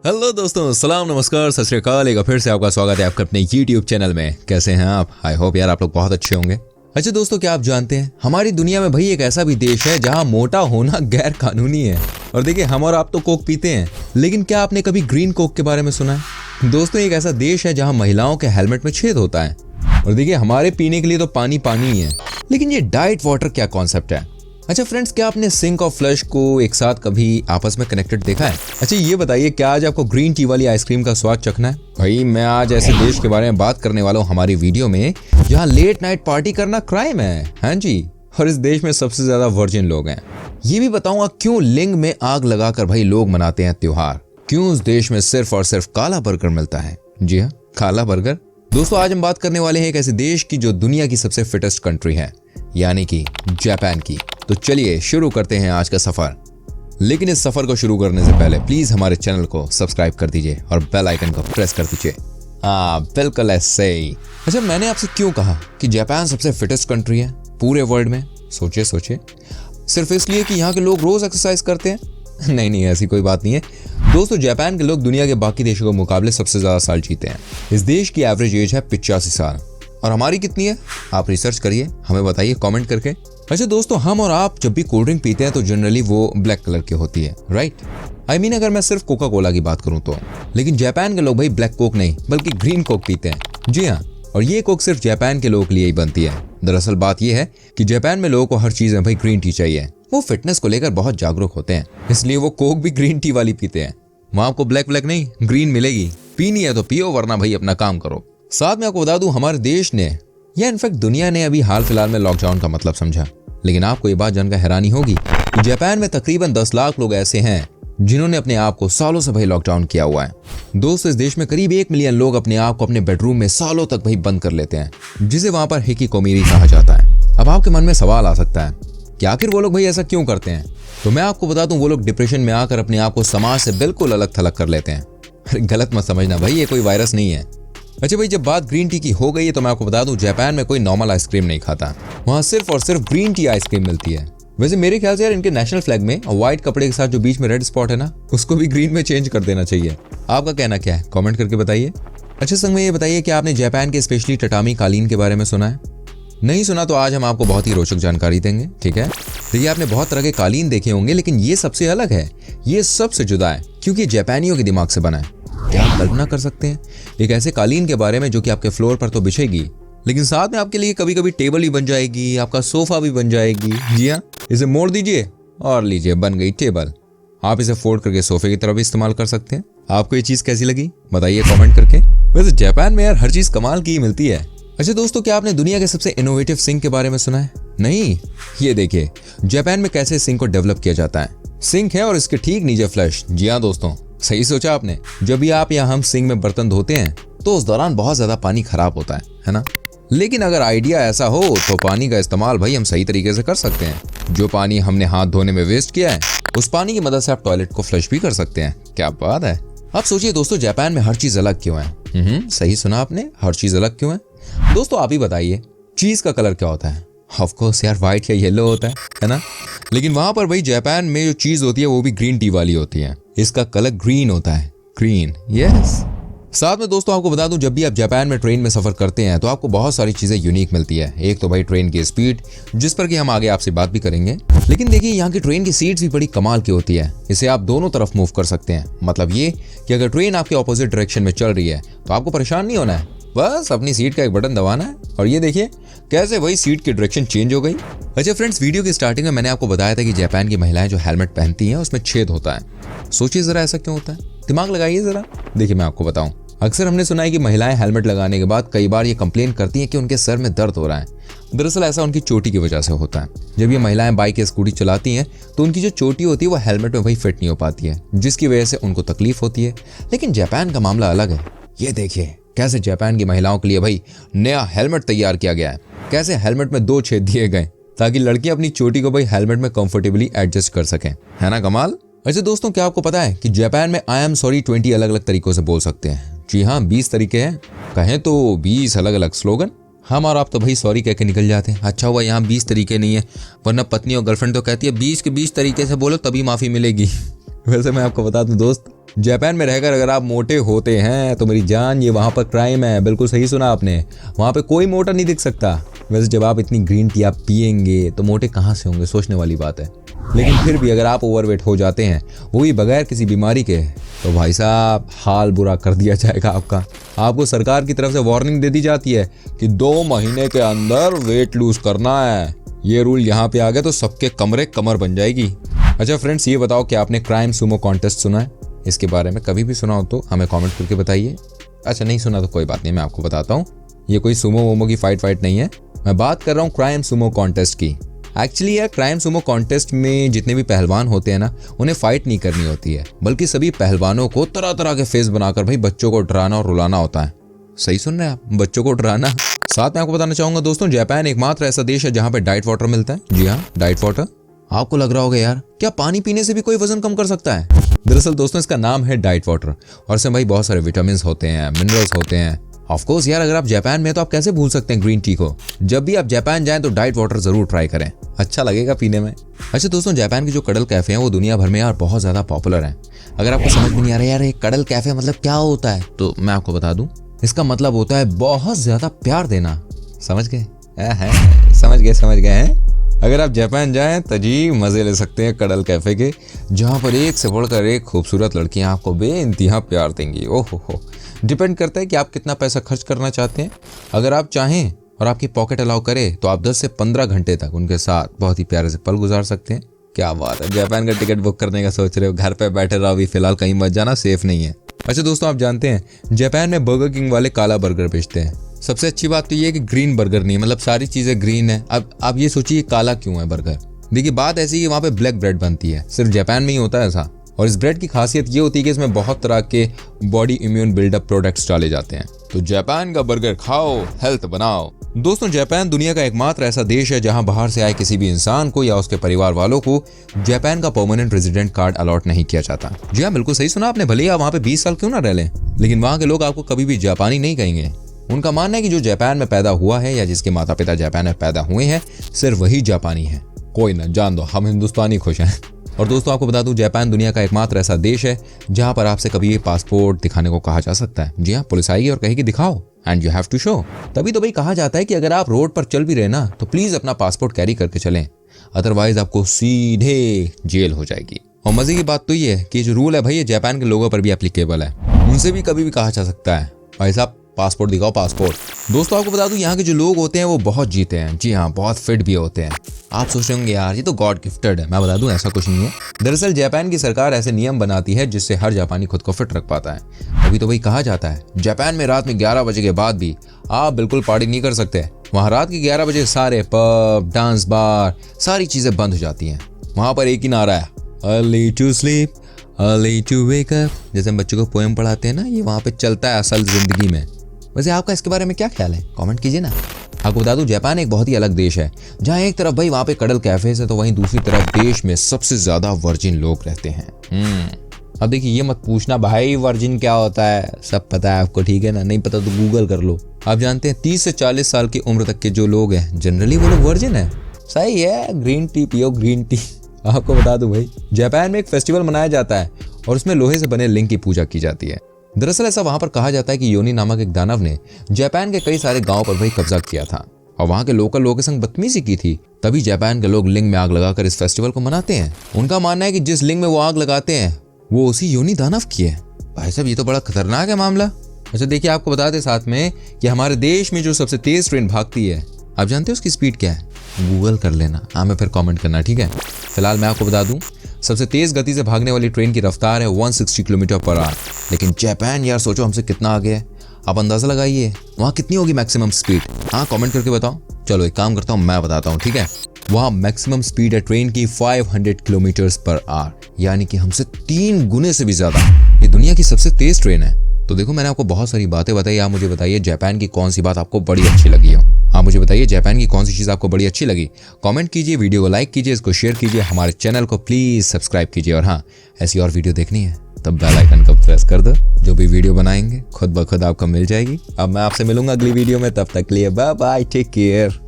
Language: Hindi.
हेलो दोस्तों, सलाम नमस्कार सत श्री अकाल। एक बार फिर से आपका स्वागत है आपके अपने YouTube चैनल में। कैसे हैं आप? आई होप यार आप लोग बहुत अच्छे होंगे। अच्छा दोस्तों, क्या आप जानते हैं हमारी दुनिया में भाई एक ऐसा भी देश है जहां मोटा होना गैर कानूनी है। और देखिए, हम और आप तो कोक पीते हैं, लेकिन क्या आपने कभी ग्रीन कोक के बारे में सुना है? दोस्तों, एक ऐसा देश है जहाँ महिलाओं के हेलमेट में छेद होता है। और देखिए, हमारे पीने के लिए तो पानी पानी ही है, लेकिन ये डाइट वाटर क्या कॉन्सेप्ट है? अच्छा फ्रेंड्स, क्या आपने सिंक और फ्लश को एक साथ कभी आपस में कनेक्टेड देखा है? अच्छा ये बताइए, क्या आज आपको ग्रीन टी वाली आइसक्रीम का स्वाद चखना है? भाई मैं आज ऐसे देश के बारे में बात करने वाला हूँ हमारी वीडियो में जहाँ लेट नाइट पार्टी करना क्राइम है। हाँ जी, और इस देश में सबसे ज्यादा वर्जिन लोग हैं। ये भी बताऊंगा क्यों लिंग में आग लगाकर भाई लोग मनाते हैं त्योहार। क्यों उस देश में सिर्फ और सिर्फ काला बर्गर मिलता है। जी हाँ, काला बर्गर। दोस्तों, आज हम बात करने वाले हैं एक ऐसे देश की जो दुनिया की सबसे फिटेस्ट कंट्री है, यानी कि जापान की। तो चलिए शुरू करते हैं आज का सफर। लेकिन इस सफर को शुरू करने से पहले प्लीज हमारे चैनल को सब्सक्राइब कर दीजिए और बेल आइकन को प्रेस कर दीजिए। हाँ, बिल्कुल ऐसे ही। अच्छा, मैंने आपसे क्यों कहा कि जापान सबसे फिटेस्ट कंट्री है पूरे वर्ल्ड में? सोचिए सोचिए। सिर्फ इसलिए कि यहाँ के लोग रोज एक्सरसाइज करते हैं? नहीं, ऐसी कोई बात नहीं है दोस्तों। जापान के लोग दुनिया के बाकी देशों के मुकाबले सबसे ज्यादा साल जीते हैं। इस देश की एवरेज एज है 85 साल। और हमारी कितनी है? आप रिसर्च करिए, हमें बताइए कमेंट करके। अच्छा दोस्तों, हम और आप जब भी कोल्ड ड्रिंक पीते हैं तो जनरली वो ब्लैक कलर की होती है, राइट? आई मीन अगर मैं सिर्फ कोका कोला की बात करूं तो। लेकिन जापान के लोग भाई ब्लैक कोक नहीं बल्कि ग्रीन कोक पीते हैं। जी हाँ, और ये कोक सिर्फ जापान के लोगों के लिए ही बनती है। दरअसल बात यह है कि जापान में लोगों को हर चीज में भाई ग्रीन टी चाहिए। वो फिटनेस को लेकर बहुत जागरूक होते हैं, इसलिए वो कोक भी ग्रीन टी वाली पीते हैं। वहां आपको ब्लैक नहीं ग्रीन मिलेगी। पीनी है तो पियो, वरना भाई अपना काम करो। साथ में आपको बता दूं, हमारे देश ने या इनफैक्ट दुनिया ने अभी हाल फिलहाल में लॉकडाउन का मतलब समझा। लेकिन आपको ये बात जानकर हैरानी होगी कि जापान में तकरीबन 10 लाख लोग ऐसे हैं जिन्होंने अपने आप को सालों से भाई लॉकडाउन किया हुआ है। दोस्तों, इस देश में करीब 1 मिलियन लोग अपने आप को अपने बेडरूम में सालों तक भाई बंद कर लेते हैं, जिसे वहां पर हिकिकोमोरी कहा जाता है। अब आपके मन में सवाल आ सकता है कि आखिर वो लोग भाई ऐसा क्यों करते हैं? तो मैं आपको बता दूं, वो लोग डिप्रेशन में आकर अपने आप को समाज से बिल्कुल अलग थलग कर लेते हैं। गलत मत समझना भाई, ये कोई वायरस नहीं है। अच्छा भाई, जब बात ग्रीन टी की हो गई है तो मैं आपको बता दूं, जापान में कोई नॉर्मल आइसक्रीम नहीं खाता। वहाँ सिर्फ और सिर्फ ग्रीन टी आइसक्रीम मिलती है। वैसे मेरे ख्याल से यार इनके नेशनल फ्लैग में व्हाइट कपड़े के साथ जो बीच में रेड स्पॉट है ना, उसको भी ग्रीन में चेंज कर देना चाहिए। आपका कहना क्या है? कमेंट करके बताइए। अच्छा संग में ये बताइए कि आपने जापान के स्पेशली टटामी कालीन के बारे में सुना है? नहीं सुना तो आज हम आपको बहुत ही रोचक जानकारी देंगे, ठीक है? देखिए, आपने बहुत तरह के कालीन देखे होंगे, लेकिन ये सबसे अलग है, ये सबसे जुदा है, क्योंकि जापानियों के दिमाग से बना है। क्या आप कल्पना कर सकते हैं एक ऐसे कालीन के बारे में जो कि आपके फ्लोर पर तो बिछेगी, लेकिन साथ में आपके लिए कभी कभी टेबल भी बन जाएगी, आपका सोफा भी बन जाएगी। जी हाँ, इसे मोड़ दीजिए और लीजिए, बन गई टेबल। आप इसे फोल्ड करके सोफे की तरह भी इस्तेमाल कर सकते हैं। आपको ये चीज कैसी लगी बताइए कमेंट करके। वैसे जापान में यार हर चीज कमाल की ही मिलती है। अच्छा दोस्तों, क्या आपने दुनिया के सबसे इनोवेटिव सिंक के बारे में सुना है? नहीं, ये देखिए जापान में कैसे सिंक को डेवलप किया जाता है। सिंक है और इसके ठीक नीचे फ्लश। जी हाँ दोस्तों, सही सोचा आपने। जब भी आप या हम सिंक में बर्तन धोते हैं तो उस दौरान बहुत ज्यादा पानी खराब होता है ना? लेकिन अगर आइडिया ऐसा हो तो पानी का इस्तेमाल भाई हम सही तरीके से कर सकते हैं। जो पानी हमने हाथ धोने में वेस्ट किया है, उस पानी की मदद से आप टॉयलेट को फ्लश भी कर सकते हैं। क्या बात है। अब सोचिए दोस्तों, जापान में हर चीज अलग क्यों है? सही सुना आपने, हर चीज अलग क्यों है? दोस्तों आप ही बताइए, चीज का कलर क्या होता है? ऑफ कोर्स यार, व्हाइट या येलो होता है ना? लेकिन वहां पर भाई जापान में जो चीज होती है वो भी ग्रीन टी वाली होती है। इसका कलर ग्रीन होता है, ग्रीन। यस। साथ में दोस्तों आपको बता दूं, जब भी आप जापान में ट्रेन में सफर करते हैं तो आपको बहुत सारी चीजें यूनिक मिलती है। एक तो भाई ट्रेन की स्पीड, जिस पर कि हम आगे आपसे बात भी करेंगे। लेकिन देखिए, यहाँ की ट्रेन की सीट्स भी बड़ी कमाल की होती है। इसे आप दोनों तरफ मूव कर सकते हैं। मतलब ये कि अगर ट्रेन आपके ऑपोजिट डायरेक्शन में चल रही है तो आपको परेशान नहीं होना है, बस अपनी सीट का एक बटन दबाना है और ये देखिए कैसे वही सीट की डायरेक्शन चेंज हो गई। अच्छा फ्रेंड्स, वीडियो की स्टार्टिंग में मैंने आपको बताया था कि जापान की महिलाएं जो हेलमेट पहनती हैं उसमें छेद होता है। सोचिए जरा ऐसा क्यों होता है, दिमाग लगाइए जरा। देखिए मैं आपको बताऊं, अक्सर हमने सुना है कि महिलाएं हेलमेट लगाने के बाद कई बार ये कंप्लेन करती हैं कि उनके सर में दर्द हो रहा है। दरअसल ऐसा उनकी चोटी की वजह से होता है। जब ये महिलाएं बाइक या स्कूटी चलाती हैं तो उनकी जो चोटी होती है वो हेलमेट में भाई फिट नहीं हो पाती है, जिसकी वजह से उनको तकलीफ होती है। लेकिन जापान का मामला अलग है। ये देखिए कैसे जापान की महिलाओं के लिए भाई नया हेलमेट तैयार किया गया है। कैसे हेलमेट में 2 छेद दिए गए ताकि लड़कियां अपनी चोटी को भाई हेलमेट में कंफर्टेबली एडजस्ट कर सकें। है ना कमाल। अच्छा दोस्तों, क्या आपको पता है कि जापान में आई एम सॉरी 20 अलग अलग तरीकों से बोल सकते हैं? जी हाँ, 20 तरीके हैं। कहें तो 20 अलग अलग स्लोगन। हम और आप तो भाई सॉरी कह के निकल जाते हैं। अच्छा हुआ यहाँ 20 तरीके नहीं है, वरना पत्नी और गर्लफ्रेंड तो कहती है 20 के 20 तरीके से बोलो तभी माफी मिलेगी। वैसे मैं आपको बता दूं दोस्त, जापान में रहकर अगर आप मोटे होते हैं तो मेरी जान, ये वहाँ पर क्राइम है। बिल्कुल सही सुना आपने, वहाँ पे कोई मोटा नहीं दिख सकता। वैसे जब आप इतनी ग्रीन टी आप पियेंगे तो मोटे कहाँ से होंगे, सोचने वाली बात है। लेकिन फिर भी अगर आप ओवरवेट हो जाते हैं, वो भी बगैर किसी बीमारी के, तो भाई साहब हाल बुरा कर दिया जाएगा आपका। आपको सरकार की तरफ से वार्निंग दे दी जाती है कि 2 महीने के अंदर वेट लूज करना है। ये रूल यहाँ पे आ गया तो सबके कमर बन जाएगी। अच्छा फ्रेंड्स, ये बताओ कि आपने क्राइम सुमो कॉन्टेस्ट सुना है? इसके बारे में कभी भी सुना हो तो हमें कमेंट करके बताइए। अच्छा नहीं सुना तो कोई बात नहीं, मैं आपको बताता हूँ। ये कोई सुमो वोमो की फाइट नहीं है, मैं बात कर रहा हूँ क्राइम सुमो कॉन्टेस्ट की। एक्चुअली यार, क्राइम सुमो कॉन्टेस्ट में जितने भी पहलवान होते हैं ना, उन्हें फाइट नहीं करनी होती है, बल्कि सभी पहलवानों को तरह तरह के फेस बनाकर भाई बच्चों को डराना और रुलाना होता है। सही सुन रहे हैं आप, बच्चों को डराना। साथ में आपको बताना चाहूंगा दोस्तों, जापान एकमात्र ऐसा देश है जहाँ पे डाइट वाटर मिलता है। जी हाँ, डाइट वाटर। आपको लग रहा होगा यार, क्या पानी पीने से भी कोई वजन कम कर सकता है? दरअसल दोस्तों, इसका नाम है डाइट वाटर और इसमें भाई बहुत सारे विटामिन होते हैं, मिनरल्स होते हैं। ऑफ कोर्स यार, अगर आप जापान में तो आप कैसे भूल सकते हैं ग्रीन टी को। जब भी आप जापान जाएं तो डाइट वाटर जरूर ट्राई करें, अच्छा लगेगा पीने में। अच्छा दोस्तों, जापान के जो कडल कैफे हैं वो दुनिया भर में यार बहुत ज्यादा पॉपुलर हैं। अगर आपको समझ में नहीं आ रहा यार ये कडल कैफे मतलब क्या होता है, तो मैं आपको बता दूं, इसका मतलब होता है बहुत ज्यादा प्यार देना। समझ गए? समझ गए हैं? अगर आप जापान जाएं तो जी मजे ले सकते हैं कडल कैफे के, जहां पर एक से बढ़कर एक खूबसूरत लड़कियां आपको बेइंतहा प्यार देंगी। ओहो हो, डिपेंड करता है कि आप कितना पैसा खर्च करना चाहते हैं। अगर आप चाहें और आपकी पॉकेट अलाउ करे तो आप 10 से 15 घंटे तक उनके साथ बहुत ही प्यारे से पल गुजार सकते हैं। क्या बात है, जापान का टिकट बुक करने का सोच रहे हो? घर पे बैठे रहो, अभी फिलहाल कहीं मत जाना, सेफ नहीं है। अच्छा दोस्तों, आप जानते हैं जापान में बर्गर किंग वाले काला बर्गर बेचते हैं। सबसे अच्छी बात तो ये है कि ग्रीन बर्गर नहीं है, मतलब सारी चीजें ग्रीन है। अब आप ये सोचिए काला क्यों है बर्गर? देखिए बात ऐसी है, वहाँ पे ब्लैक ब्रेड बनती है, सिर्फ जापान में ही होता है ऐसा। और इस ब्रेड की खासियत ये होती है कि इसमें बहुत तरह के बॉडी इम्यून बिल्डअप प्रोडक्ट्स डाले जाते हैं। तो जापान का बर्गर खाओ, हेल्थ बनाओ। दोस्तों, जापान दुनिया का एकमात्र ऐसा देश है जहां बाहर से आए किसी भी इंसान को या उसके परिवार वालों को जापान का परमानेंट रेजिडेंट कार्ड अलॉट नहीं किया जाता। जी हाँ, बिल्कुल सही सुना आपने। भले ही आप वहाँ पे 20 साल क्यों ना रह लें, लेकिन वहाँ के लोग आपको कभी भी जापानी नहीं कहेंगे। उनका मानना है कि जो जापान में पैदा हुआ है या जिसके माता पिता जापान में पैदा हुए हैं, सिर्फ वही जापानी है। कोई ना, जान दो, हम हिंदुस्तानी खुश हैं। और दोस्तों आपको बता दूं, जापान दुनिया का एकमात्र ऐसा देश है जहां पर आपसे कभी पासपोर्ट दिखाने को कहा जा सकता है। जी हाँ, पुलिस आएगी और कहेगी दिखाओ and you have to show. तभी तो भाई कहा जाता है कि अगर आप रोड पर चल भी रहे ना तो प्लीज अपना पासपोर्ट कैरी करके चलें, अदरवाइज आपको सीधे जेल हो जाएगी। और मजे की बात तो ये है कि जो रूल है भाई ये जापान के लोगों पर भी एप्लीकेबल है। उनसे भी कभी भी कहा जा सकता है भाई साहब पासपोर्ट दिखाओ, पासपोर्ट। दोस्तों आपको बता दूं, यहाँ के जो लोग होते हैं वो बहुत जीते हैं। जी हाँ, बहुत फिट भी होते हैं। आप सोच रहे होंगे यार ये तो गॉड गिफ्टेड है। मैं बता दूं ऐसा कुछ नहीं है। दरअसल जापान की सरकार ऐसे नियम बनाती है जिससे हर जापानी खुद को फिट रख पाता है। अभी तो भाई कहा जाता है जापान में रात में 11 बजे के बाद भी आप बिल्कुल पार्टी नहीं कर सकते। वहाँ रात के 11 बजे सारे पब, डांस बार, सारी चीजें बंद हो जाती हैं। वहाँ पर एक ही नारा है, early to sleep, early to wake up. जैसे हम बच्चों को पोएम पढ़ाते हैं ना, ये वहाँ पे चलता है असल जिंदगी में। वैसे आपका इसके बारे में क्या ख्याल है, कमेंट कीजिए ना। आपको बता दूं, जापान एक बहुत ही अलग देश है जहाँ एक तरफ भाई वहाँ पे कडल कैफेज है तो वहीं दूसरी तरफ देश में सबसे ज्यादा वर्जिन लोग रहते हैं। अब देखिए ये मत पूछना भाई वर्जिन क्या होता है, सब पता है आपको, ठीक है ना? नहीं पता तो गूगल कर लो। आप जानते हैं 30 से 40 साल की उम्र तक के जो लोग हैं जनरली वो लोग वर्जिन है। सही है, ग्रीन टी पियो, ग्रीन टी। आपको बता दूं भाई, जापान में एक फेस्टिवल मनाया जाता है और उसमें लोहे से बने लिंग की पूजा की जाती है। दरअसल ऐसा वहां पर कहा जाता है कि योनी नामक एक दानव ने जापान के कई सारे गांवों पर भाई कब्जा किया था और वहां के लोकल लोगों के संग बदतमीजी की थी। तभी जापान के लोग लिंग में आग लगाकर इस फेस्टिवल को मनाते हैं। उनका मानना है कि जिस लिंग में वो आग लगाते हैं वो उसी योनी दानव की है। भाई साहब ये तो बड़ा खतरनाक है मामला। अच्छा देखिए, आपको बता दें साथ में कि हमारे देश में जो सबसे तेज ट्रेन भागती है, आप जानते हैं उसकी स्पीड क्या है? गूगल कर लेना, हमें फिर कमेंट करना, ठीक है? फिलहाल मैं आपको बता दूं, सबसे तेज गति से भागने वाली ट्रेन की रफ्तार है 160 किलोमीटर पर आवर। लेकिन जापान यार सोचो हमसे कितना आगे है। आप अंदाजा लगाइए वहाँ कितनी होगी मैक्सिमम स्पीड। हाँ कमेंट करके बताओ। चलो एक काम करता हूँ, मैं बताता हूँ, ठीक है? वहाँ मैक्सिमम स्पीड है ट्रेन की 500 किलोमीटर पर आवर, यानी कि हमसे 3 गुने से भी ज्यादा। ये दुनिया की सबसे तेज ट्रेन है। तो देखो मैंने आपको बहुत सारी बातें बताई। आप मुझे बताइए जापान की कौन सी बात आपको बड़ी अच्छी लगी हो। आप मुझे बताइए जापान की कौन सी चीज़ आपको बड़ी अच्छी लगी। कमेंट कीजिए, वीडियो को लाइक कीजिए, इसको शेयर कीजिए, हमारे चैनल को प्लीज सब्सक्राइब कीजिए। और हाँ, ऐसी और वीडियो देखनी है तब बेल आइकन को प्रेस कर दो। जो भी वीडियो बनाएंगे खुद ब खुद आपको मिल जाएगी। अब मैं आपसे मिलूंगा अगली वीडियो में, तब तक के लिए बाय बाय, टेक केयर।